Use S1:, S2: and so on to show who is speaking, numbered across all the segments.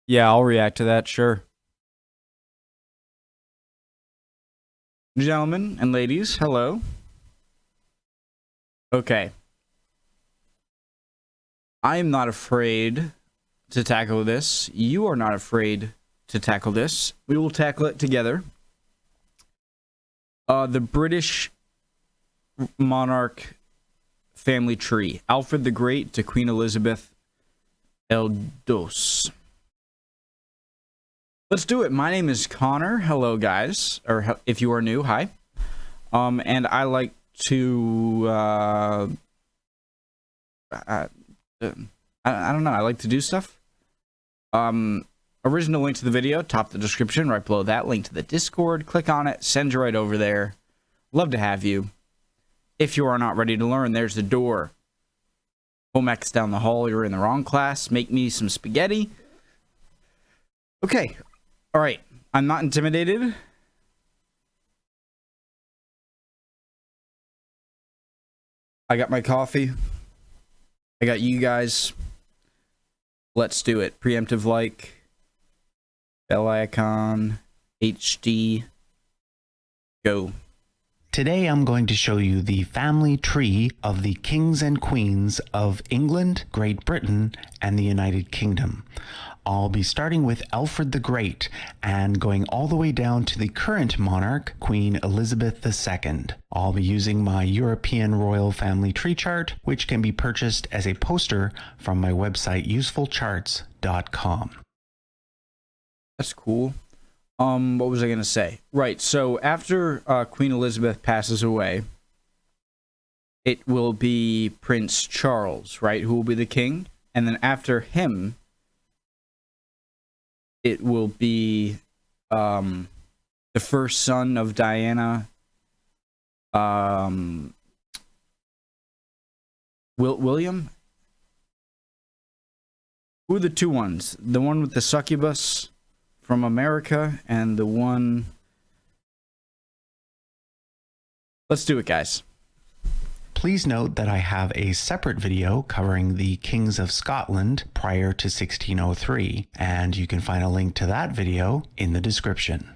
S1: Yeah, I'll react to that, sure. Gentlemen and ladies, hello. Okay. I am not afraid to tackle this. You are not afraid to tackle this. We will tackle it together. The British monarch family tree. Alfred the Great to Queen Elizabeth Eldos. Let's do it. My name is Connor. Hello, guys. Or if you are new, hi. And I like to, I don't know. I like to do stuff. Original link to the video, top of the description, right below that. Link to the Discord. Click on it. Send you right over there. Love to have you. If you are not ready to learn, there's the door. Home ec's down the hall. You're in the wrong class. Make me some spaghetti. Okay. All right. I'm not intimidated. I got my coffee. I got you guys. Let's do it. Preemptive like. Bell icon. HD. Go.
S2: Today I'm going to show you the family tree of the kings and queens of England, Great Britain, and the United Kingdom. I'll be starting with Alfred the Great and going all the way down to the current monarch, Queen Elizabeth II. I'll be using my European royal family tree chart, which can be purchased as a poster from my website usefulcharts.com.
S1: That's cool. What was I gonna say? Right, so after Queen Elizabeth passes away, it will be Prince Charles, right, who will be the king, and then after him, it will be the first son of Diana, William. Who are the two ones? The one with the succubus from America, and the one... Let's do it, guys.
S2: Please note that I have a separate video covering the kings of Scotland prior to 1603, and you can find a link to that video in the description.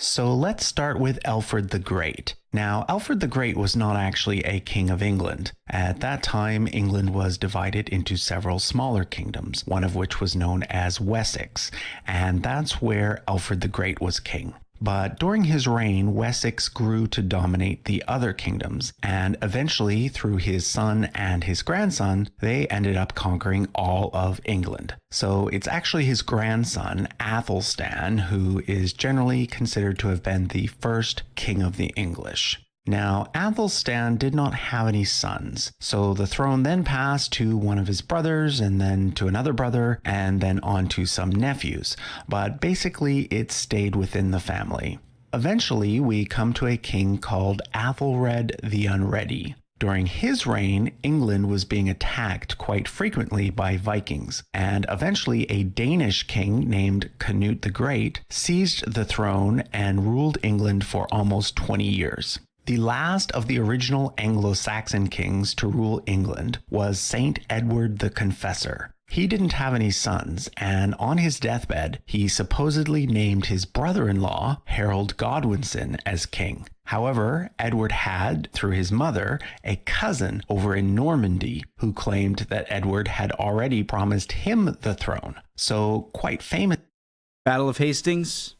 S2: So let's start with Alfred the Great. Now, Alfred the Great was not actually a king of England. At that time, England was divided into several smaller kingdoms, one of which was known as Wessex, and that's where Alfred the Great was king. But during his reign, Wessex grew to dominate the other kingdoms, and eventually, through his son and his grandson, they ended up conquering all of England. So it's actually his grandson, Athelstan, who is generally considered to have been the first king of the English. Now, Athelstan did not have any sons, so the throne then passed to one of his brothers, and then to another brother, and then on to some nephews, but basically it stayed within the family. Eventually, we come to a king called Athelred the Unready. During his reign, England was being attacked quite frequently by Vikings, and eventually a Danish king named Canute the Great seized the throne and ruled England for almost 20 years. The last of the original Anglo-Saxon kings to rule England was Saint Edward the Confessor. He didn't have any sons, and on his deathbed, he supposedly named his brother-in-law, Harold Godwinson, as king. However, Edward had, through his mother, a cousin over in Normandy who claimed that Edward had already promised him the throne. So, quite famous.
S1: Battle of Hastings.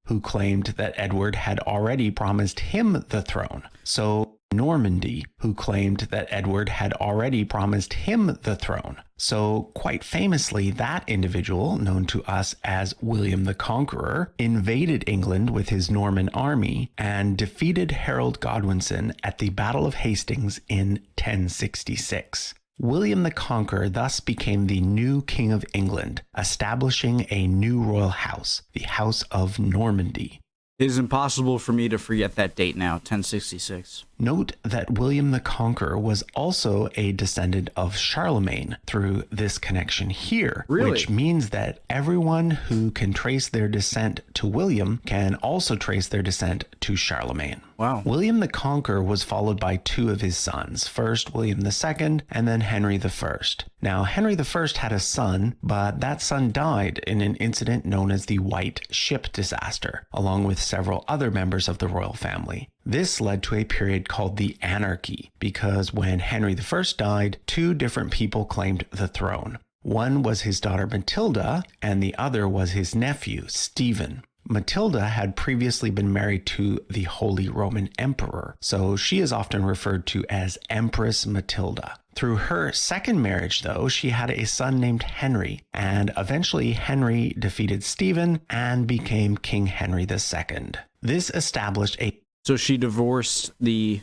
S2: Who claimed that Edward had already promised him the throne. So Normandy, who claimed that Edward had already promised him the throne. So quite famously, that individual, known to us as William the Conqueror, invaded England with his Norman army and defeated Harold Godwinson at the Battle of Hastings in 1066. William the Conqueror thus became the new King of England, establishing a new royal house, the House of Normandy.
S1: It is impossible for me to forget that date now, 1066.
S2: Note that William the Conqueror was also a descendant of Charlemagne through this connection here,
S1: Really?
S2: which means that everyone who can trace their descent to William can also trace their descent to Charlemagne.
S1: Wow.
S2: William the Conqueror was followed by two of his sons, first William II and then Henry I. Now, Henry I had a son, but that son died in an incident known as the White Ship Disaster, along with several other members of the royal family. This led to a period called the Anarchy, because when Henry I died, two different people claimed the throne. One was his daughter Matilda, and the other was his nephew, Stephen. Matilda had previously been married to the Holy Roman Emperor, so she is often referred to as Empress Matilda. Through her second marriage, though, she had a son named Henry, and eventually Henry defeated Stephen and became King Henry II. This established a
S1: So she divorced the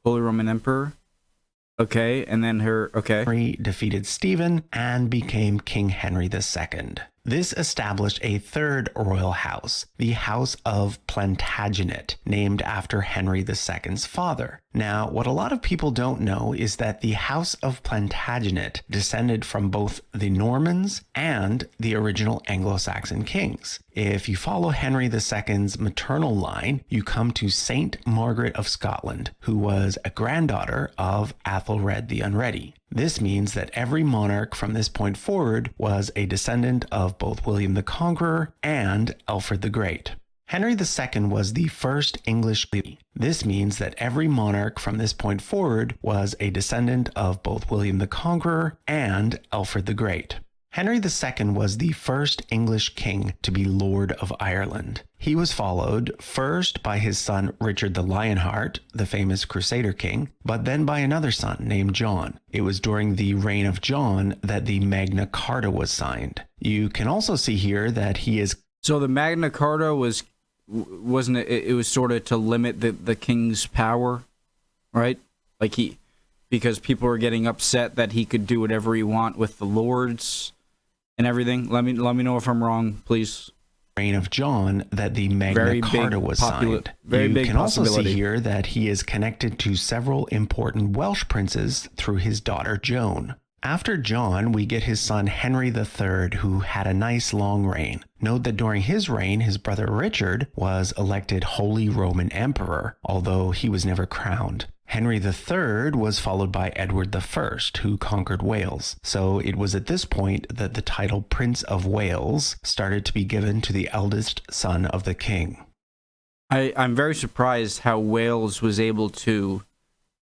S1: Holy Roman Emperor? Okay, and then
S2: Henry defeated Stephen and became King Henry II. This established a third royal house, the House of Plantagenet, named after Henry II's father. Now, what a lot of people don't know is that the House of Plantagenet descended from both the Normans and the original Anglo-Saxon kings. If you follow Henry II's maternal line, you come to Saint Margaret of Scotland, who was a granddaughter of Athelred the Unready. This means that every monarch from this point forward was a descendant of both William the Conqueror and Alfred the Great. Henry II was the first English king. This means that every monarch from this point forward was a descendant of both William the Conqueror and Alfred the Great. Henry II was the first English king to be Lord of Ireland. He was followed first by his son Richard the Lionheart, the famous Crusader king, but then by another son named John. It was during the reign of John that the Magna Carta was signed. You can also see here that he is...
S1: So the Magna Carta wasn't it was sort of to limit the king's power, right? Like because people were getting upset that he could do whatever he want with the lords and everything. Let me know if I'm wrong, please.
S2: Reign of John that the Magna Carta was signed. You can also see here that he is connected to several important Welsh princes through his daughter Joan. After John, we get his son Henry III, who had a nice long reign. Note that during his reign, his brother Richard was elected Holy Roman Emperor, although he was never crowned. Henry III was followed by Edward I, who conquered Wales. So it was at this point that the title Prince of Wales started to be given to the eldest son of the king.
S1: I'm very surprised how Wales was able to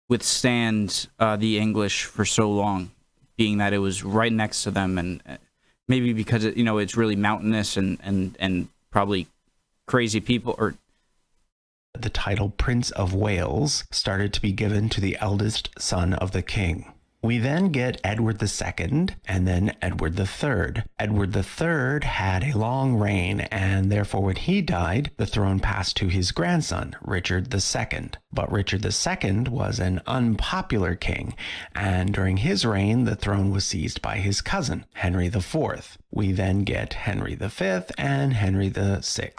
S1: withstand the English for so long, being that it was right next to them, and maybe because it's really mountainous and probably crazy people, or
S2: the title Prince of Wales started to be given to the eldest son of the king. We then get Edward II and then Edward III. Edward III had a long reign, and therefore when he died, the throne passed to his grandson, Richard II. But Richard II was an unpopular king, and during his reign, the throne was seized by his cousin, Henry IV. We then get Henry V and Henry VI.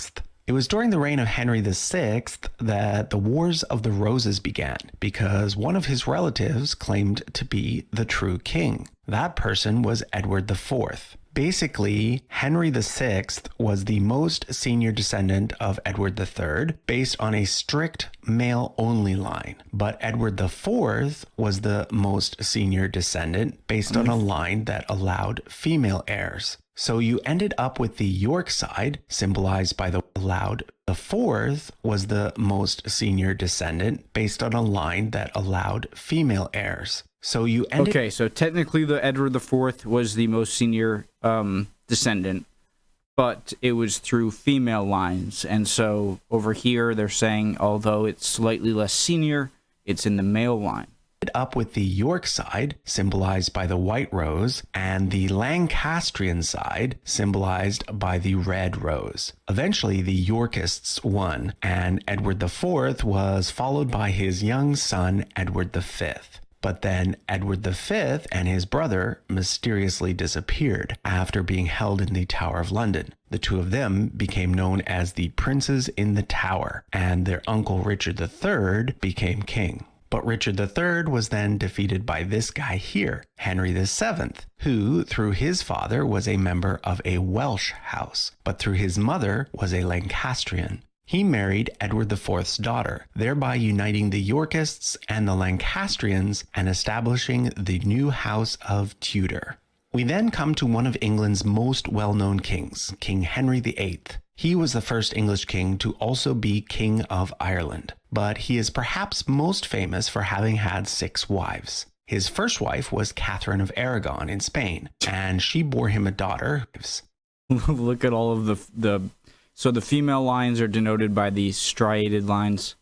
S2: It was during the reign of Henry VI that the Wars of the Roses began, because one of his relatives claimed to be the true king. That person was Edward IV. Basically, Henry VI was the most senior descendant of Edward III based on a strict male-only line, but Edward IV was the most senior descendant based on a line that allowed female heirs. So you ended up with the York side, symbolized by the allowed. The fourth was the most senior descendant based on a line that allowed female heirs. So you ended...
S1: Okay, so technically the Edward IV was the most senior descendant, but it was through female lines. And so over here they're saying, although it's slightly less senior, it's in the male line.
S2: Up with the York side, symbolized by the white rose, and the Lancastrian side, symbolized by the red rose. Eventually, the Yorkists won, and Edward IV was followed by his young son, Edward V. But then Edward V and his brother mysteriously disappeared after being held in the Tower of London. The two of them became known as the Princes in the Tower, and their uncle Richard III became king. But Richard III was then defeated by this guy here, Henry VII, who, through his father, was a member of a Welsh house, but through his mother was a Lancastrian. He married Edward IV's daughter, thereby uniting the Yorkists and the Lancastrians and establishing the new House of Tudor. We then come to one of England's most well-known kings, King Henry VIII. He was the first English king to also be King of Ireland, but he is perhaps most famous for having had 6 wives. His first wife was Catherine of Aragon in Spain, and she bore him a daughter.
S1: Look at all of so the female lines are denoted by the striated lines,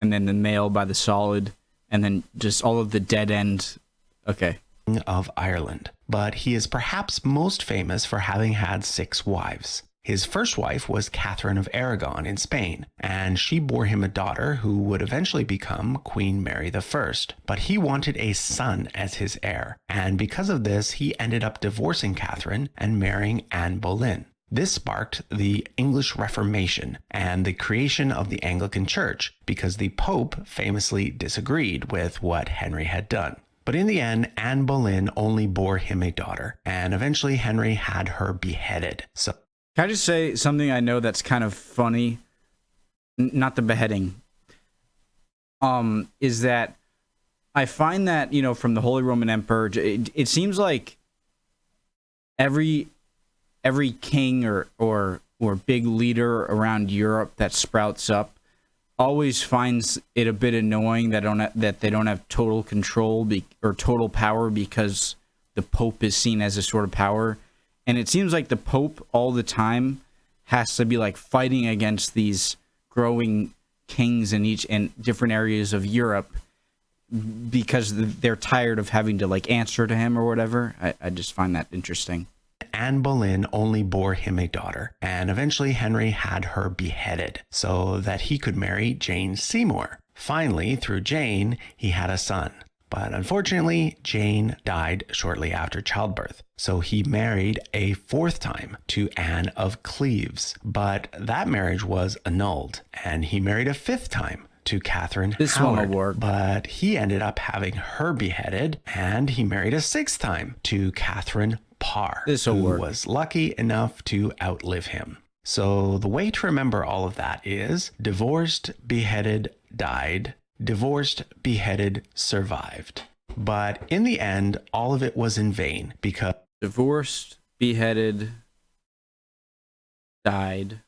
S1: and then the male by the solid, and then just all of the dead end. Okay.
S2: Of Ireland, but he is perhaps most famous for having had 6 wives. His first wife was Catherine of Aragon in Spain, and she bore him a daughter who would eventually become Queen Mary I. But he wanted a son as his heir, and because of this, he ended up divorcing Catherine and marrying Anne Boleyn. This sparked the English Reformation and the creation of the Anglican Church, because the Pope famously disagreed with what Henry had done. But in the end, Anne Boleyn only bore him a daughter, and eventually Henry had her beheaded. So,
S1: can I just say something I know that's kind of funny? Not the beheading. Is that I find that, you know, from the Holy Roman Emperor, it seems like every king or big leader around Europe that sprouts up always finds it a bit annoying that they don't have total control or total power, because the Pope is seen as a sort of power. And it seems like the Pope all the time has to be like fighting against these growing kings in different areas of Europe, because they're tired of having to like answer to him or whatever. I just find that interesting.
S2: Anne Boleyn only bore him a daughter, and eventually Henry had her beheaded so that he could marry Jane Seymour. Finally, through Jane, he had a son. But unfortunately, Jane died shortly after childbirth, so he married a 4th time to Anne of Cleves. But that marriage was annulled, and he married a 5th time to Catherine
S1: This
S2: Howard,
S1: one will work.
S2: but he ended up having her beheaded, and he married a 6th time to Catherine Parr,
S1: This will
S2: who
S1: work.
S2: was lucky enough to outlive him. So the way to remember all of that is divorced, beheaded, died, divorced, beheaded, survived. But in the end, all of it was in vain, because
S1: Divorced, beheaded, died,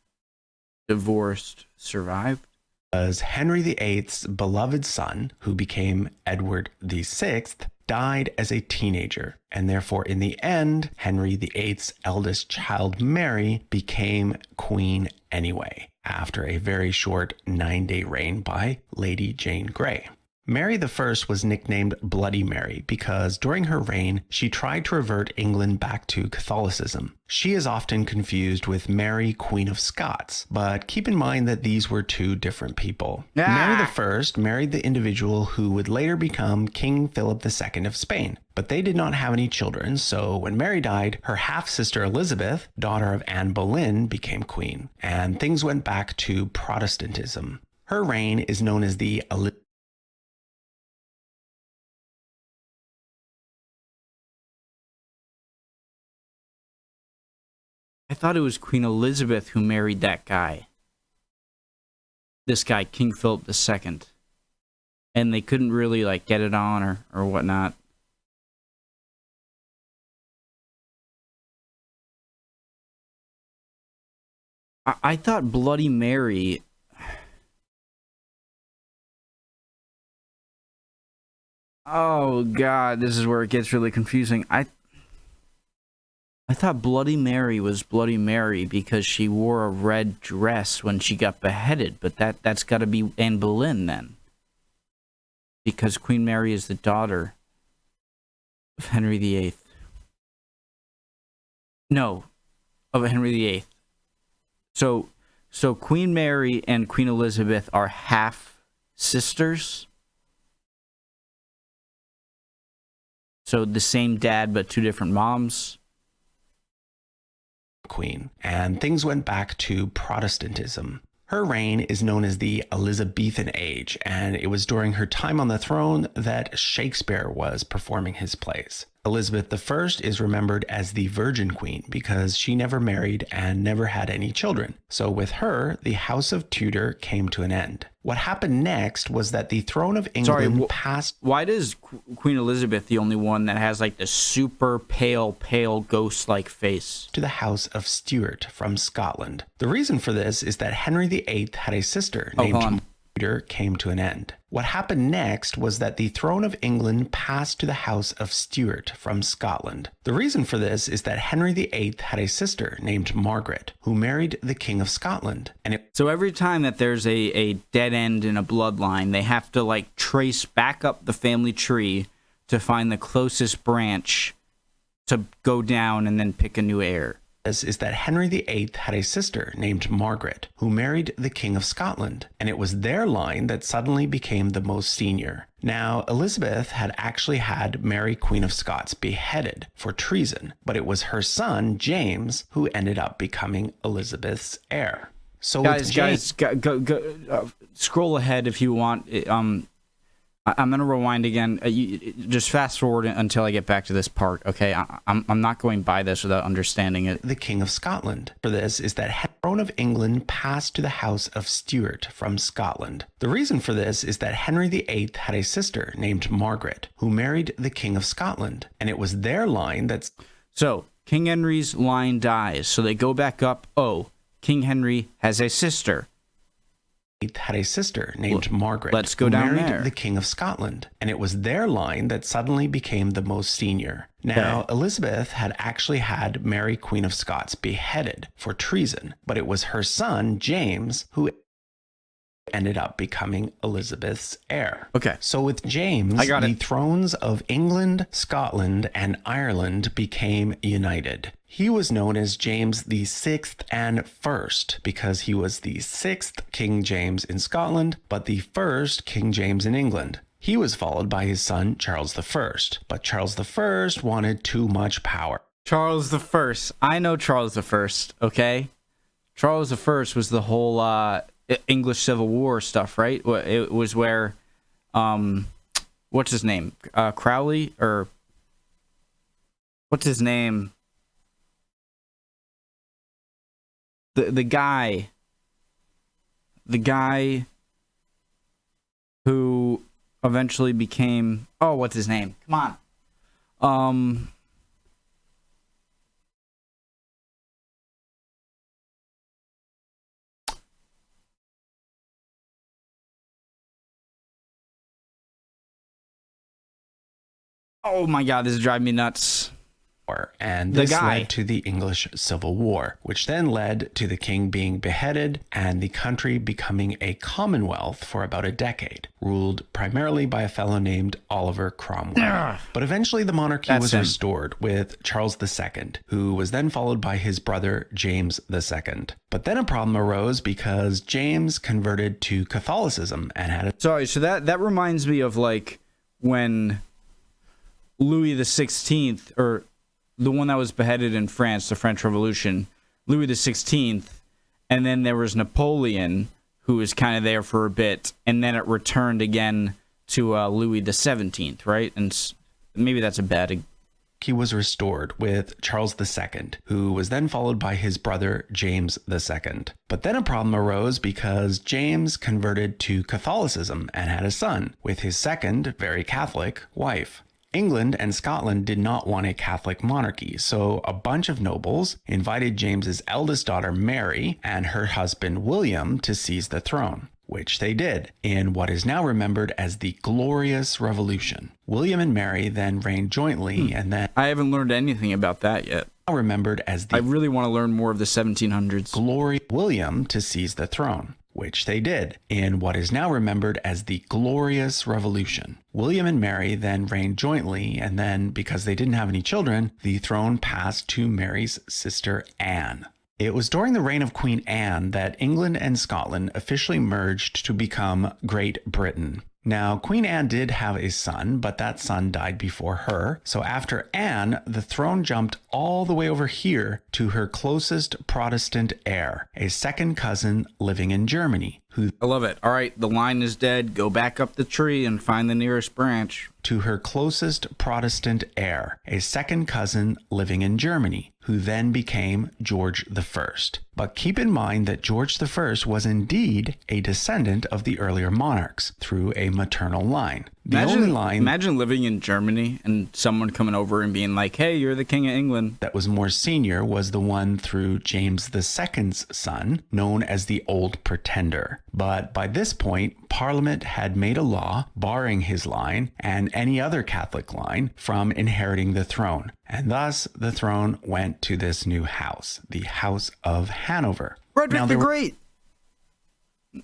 S1: divorced, survived.
S2: Henry VIII's beloved son, who became Edward VI, died as a teenager, and therefore in the end, Henry VIII's eldest child, Mary, became queen anyway, after a very short 9-day reign by Lady Jane Grey. Mary I was nicknamed Bloody Mary because during her reign, she tried to revert England back to Catholicism. She is often confused with Mary, Queen of Scots, but keep in mind that these were 2 different people. Mary I married the individual who would later become King Philip II of Spain, but they did not have any children, so when Mary died, her half-sister Elizabeth, daughter of Anne Boleyn, became queen, and things went back to Protestantism. Her reign is known as the
S1: I thought it was Queen Elizabeth who married that guy. This guy, King Philip II. And they couldn't really like get it on or whatnot. I thought Bloody Mary... Oh god, this is where it gets really confusing. I thought Bloody Mary was Bloody Mary because she wore a red dress when she got beheaded, but that's got to be Anne Boleyn then. Because Queen Mary is the daughter of Henry VIII. No, of Henry VIII. So Queen Mary and Queen Elizabeth are half sisters? So the same dad, but two different moms.
S2: Queen, and things went back to Protestantism. Her reign is known as the Elizabethan Age, and it was during her time on the throne that Shakespeare was performing his plays. Elizabeth I is remembered as the Virgin Queen because she never married and never had any children. So with her, the House of Tudor came to an end. What happened next was that the throne of England passed...
S1: Why does Queen Elizabeth the only one that has like the super pale ghost-like face?
S2: ...to the House of Stuart from Scotland. The reason for this is that Henry VIII had a sister named... Tudor came to an end. What happened next was that the throne of England passed to the House of Stuart from Scotland. The reason for this is that Henry VIII had a sister named Margaret, who married the King of Scotland.
S1: So every time that there's a dead end in a bloodline, they have to like trace back up the family tree to find the closest branch to go down and then pick a new heir.
S2: Is that Henry VIII had a sister named Margaret, who married the King of Scotland, and it was their line that suddenly became the most senior. Now, Elizabeth had actually had Mary, Queen of Scots, beheaded for treason, but it was her son, James, who ended up becoming Elizabeth's heir. So
S1: guys, go scroll ahead if you want. I'm going to rewind again. Just fast forward until I get back to this part, okay? I'm not going by this without understanding it.
S2: The King of Scotland. For this is that the throne of England passed to the House of Stuart from Scotland. The reason for this is that Henry VIII had a sister named Margaret, who married the King of Scotland, and it was their line that's...
S1: So, King Henry's line dies, so they go back up. Oh, King Henry has a sister.
S2: Had a sister named Margaret.
S1: Let's go down
S2: married
S1: there.
S2: The King of Scotland, and it was their line that suddenly became the most senior. Now, Elizabeth had actually had Mary, Queen of Scots, beheaded for treason, but it was her son, James, who ended up becoming Elizabeth's heir.
S1: Okay.
S2: So with James, the thrones of England, Scotland, and Ireland became united. He was known as James the Sixth and First because he was the sixth King James in Scotland, but the first King James in England. He was followed by his son, Charles I, but Charles I wanted too much power.
S1: Charles I. I know Charles I, okay? Charles I was the whole English Civil War stuff, right? It was where, what's his name? Crowley? Or, what's his name? The guy who eventually became, oh, what's his name? Come on. Oh my God, this is driving me nuts.
S2: And this led to the English Civil War, which then led to the king being beheaded and the country becoming a commonwealth for about a decade, ruled primarily by a fellow named Oliver Cromwell. But eventually the monarchy was restored with Charles II, who was then followed by his brother James II. But then a problem arose because James converted to Catholicism and had a...
S1: Sorry, so that reminds me of like when Louis the 16th, or the one that was beheaded in France, the French Revolution, Louis the 16th, and then there was Napoleon, who was kind of there for a bit, and then it returned again to Louis the 17th, right? And maybe that's a bad...
S2: He was restored with Charles II, who was then followed by his brother James II. But then a problem arose because James converted to Catholicism and had a son with his second, very Catholic, wife. England and Scotland did not want a Catholic monarchy, so a bunch of nobles invited James's eldest daughter Mary and her husband William to seize the throne, which they did in what is now remembered as the Glorious Revolution. William and Mary then reigned jointly, and then...
S1: I haven't learned anything about that yet.
S2: Remembered as the...
S1: I really want to learn more of the 1700s.
S2: William to seize the throne, which they did in what is now remembered as the Glorious Revolution. William and Mary then reigned jointly, and then, because they didn't have any children, the throne passed to Mary's sister Anne. It was during the reign of Queen Anne that England and Scotland officially merged to become Great Britain. Now, Queen Anne did have a son, but that son died before her. So after Anne, the throne jumped all the way over here to her closest Protestant heir, a second cousin living in Germany, who...
S1: I love it. All right, the line is dead. Go back up the tree and find the nearest branch.
S2: To her closest Protestant heir, a second cousin living in Germany, who then became George I. But keep in mind that George I was indeed a descendant of the earlier monarchs through a maternal line.
S1: Imagine living in Germany and someone coming over and being like, hey, you're the King of England.
S2: That was more senior was the one through James II's son, known as the Old Pretender. But by this point, Parliament had made a law barring his line and any other Catholic line from inheriting the throne. And thus, the throne went to this new house, the House of Hanover.
S1: Frederick the Great.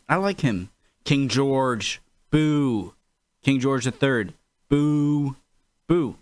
S1: I like him. King George. Boo. King George III. Boo. Boo.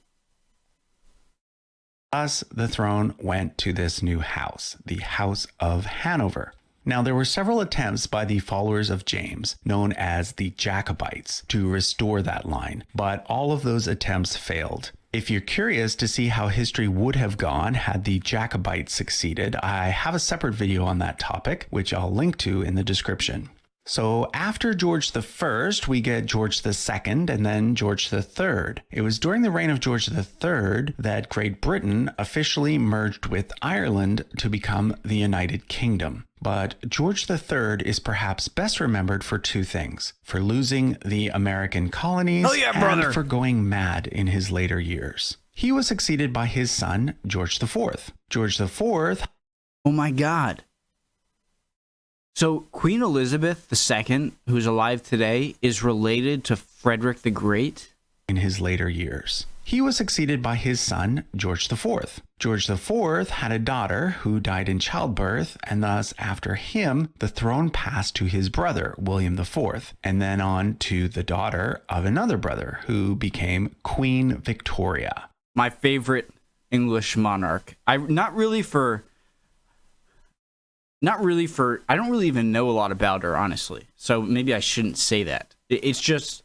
S2: Thus, the throne went to this new house, the House of Hanover. Now, there were several attempts by the followers of James, known as the Jacobites, to restore that line, but all of those attempts failed. If you're curious to see how history would have gone had the Jacobites succeeded, I have a separate video on that topic, which I'll link to in the description. So after George I, we get George II and then George III. It was during the reign of George III that Great Britain officially merged with Ireland to become the United Kingdom. But George III is perhaps best remembered for two things: for losing the American colonies and for going mad in his later years. He was succeeded by his son, George IV. George IV...
S1: Oh my God. So Queen Elizabeth II, who's alive today, is related to Frederick the Great?
S2: In his later years. He was succeeded by his son, George IV. George IV had a daughter who died in childbirth, and thus after him, the throne passed to his brother, William IV, and then on to the daughter of another brother who became Queen Victoria.
S1: My favorite English monarch. I don't really even know a lot about her, honestly. So maybe I shouldn't say that. It's just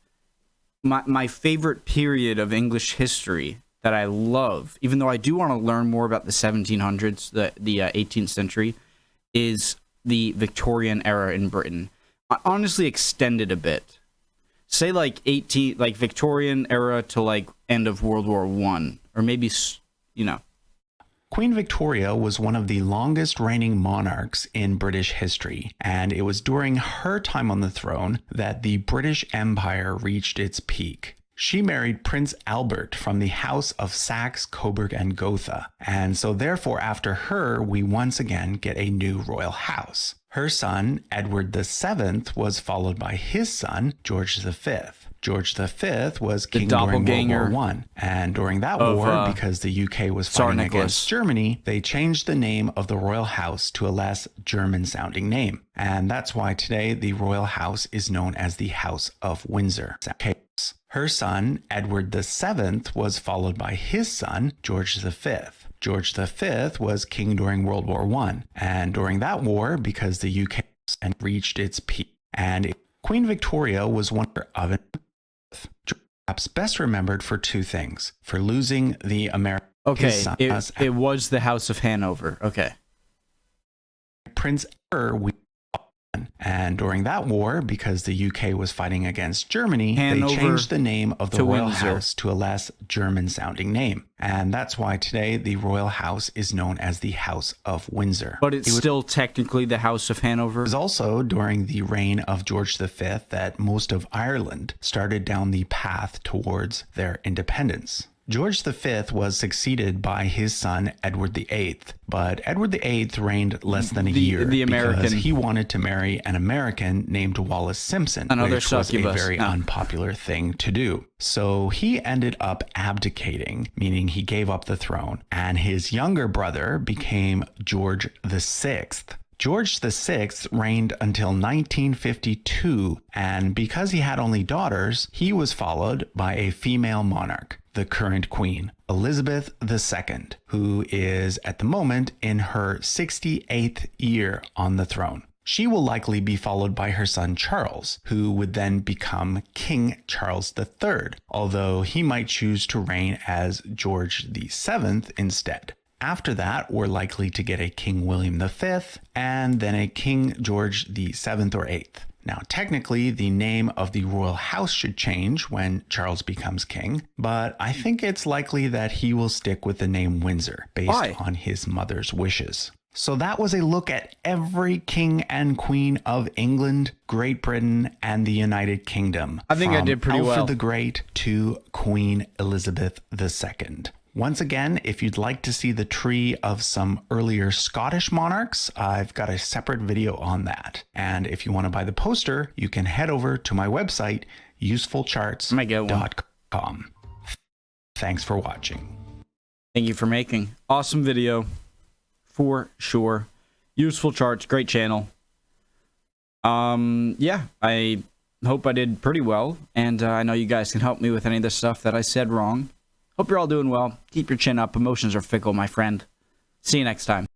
S1: my favorite period of English history that I love, even though I do want to learn more about the 1700s, the 18th century, is the Victorian era in Britain. I honestly extended a bit. Say like Victorian era to like end of World War I, or maybe,
S2: Queen Victoria was one of the longest reigning monarchs in British history, and it was during her time on the throne that the British Empire reached its peak. She married Prince Albert from the House of Saxe, Coburg, and Gotha, and so therefore after her we once again get a new royal house. Her son, Edward VII, was followed by his son, George V. George V was king during World War I, and during that war, because the UK was fighting against Germany, they changed the name of the royal house to a less German-sounding name, and that's why today the royal house is known as the House of Windsor. Her son, Edward VII, was followed by his son, George V. George V was king during World War I, and during that war, because the UK reached its peak, and Queen Victoria was one of it. Perhaps best remembered for two things: for losing the American.
S1: Okay, it was the House of Hanover. Okay.
S2: Prince Edward, and during that war, because the UK was fighting against Germany, they changed the name of the royal house to a less German-sounding name, and that's why today the royal house is known as the House of Windsor.
S1: But it's still technically the House of Hanover.
S2: It was also during the reign of George V that most of Ireland started down the path towards their independence. George V was succeeded by his son Edward VIII, but Edward VIII reigned less than a year because he wanted to marry an American named Wallis Simpson, which was a very unpopular thing to do. So he ended up abdicating, meaning he gave up the throne, and his younger brother became George VI. George VI reigned until 1952, and because he had only daughters, he was followed by a female monarch, the current queen, Elizabeth II, who is at the moment in her 68th year on the throne. She will likely be followed by her son Charles, who would then become King Charles III, although he might choose to reign as George VII instead. After that, we're likely to get a King William V and then a King George VII or VIII. Now, technically, the name of the royal house should change when Charles becomes king, but I think it's likely that he will stick with the name Windsor based on his mother's wishes. So that was a look at every king and queen of England, Great Britain, and the United Kingdom.
S1: I think I did pretty well.
S2: From Alfred the Great to Queen Elizabeth II. Once again, if you'd like to see the tree of some earlier Scottish monarchs, I've got a separate video on that. And if you want to buy the poster, you can head over to my website, usefulcharts.com. Thanks for watching.
S1: Thank you for making. Awesome video. For sure. Useful Charts, great channel. Yeah, I hope I did pretty well, and I know you guys can help me with any of the stuff that I said wrong. Hope you're all doing well. Keep your chin up. Emotions are fickle, my friend. See you next time.